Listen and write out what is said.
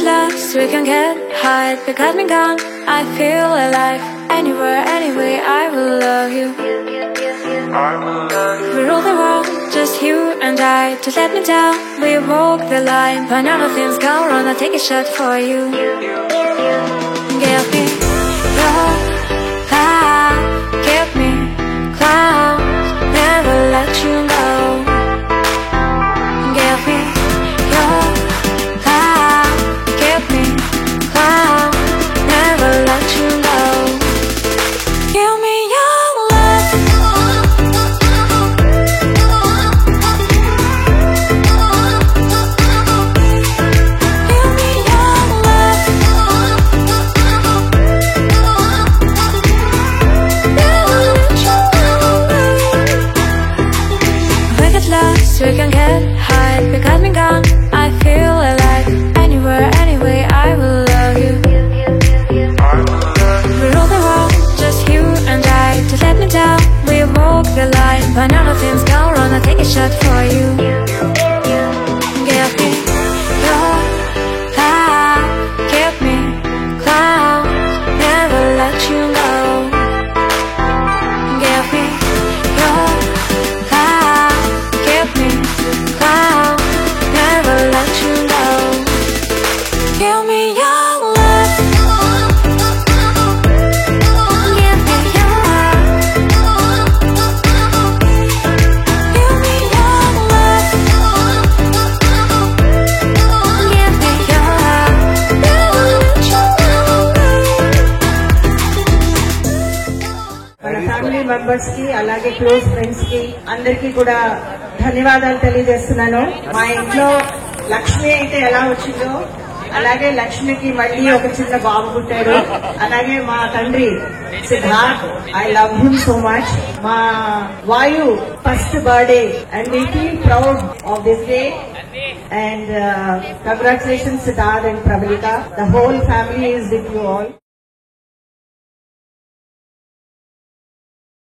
lost, we can get high. Because me gone, I feel alive. Anywhere, anyway, I will love you. We rule the world, just you and I. Just let me down, we walk the line. When all the things go wrong, I'll take a shot for you. Give me your love, give me clouds, never let you go. Give me your love, give me clouds, never let you go. Give me your love. Give me your love. Never let you go. We get lost, we can get high. Because me gone, I feel alive. Anywhere, anyway, I will love you. We rule the world, just you and I. Just let me down, we walk the line. When all the things go wrong, I'll take a shot for you. Give me your love, give me clouds, never let you go. Give me your love, give me clouds, never let you go. Give me your love. Give me your love. Give me your love. Give me your love. Never let you go. మన family members కి అలాగే close friends కి అందరికీ కూడా ధన్యవాదాలు తెలియజేస్తున్నాను. మా ఇంట్లో లక్ష్మి అయితే ఎలా వచ్చిందో అలాగే లక్ష్మికి మళ్ళీ ఒక చిన్న బాబు పుట్టాడు. అలాగే మా తండ్రి Siddharth, I love him so much. మా వాయు first birthday and we feel proud of this day. And congratulations Siddharth and Pravalika. The whole family is with you all.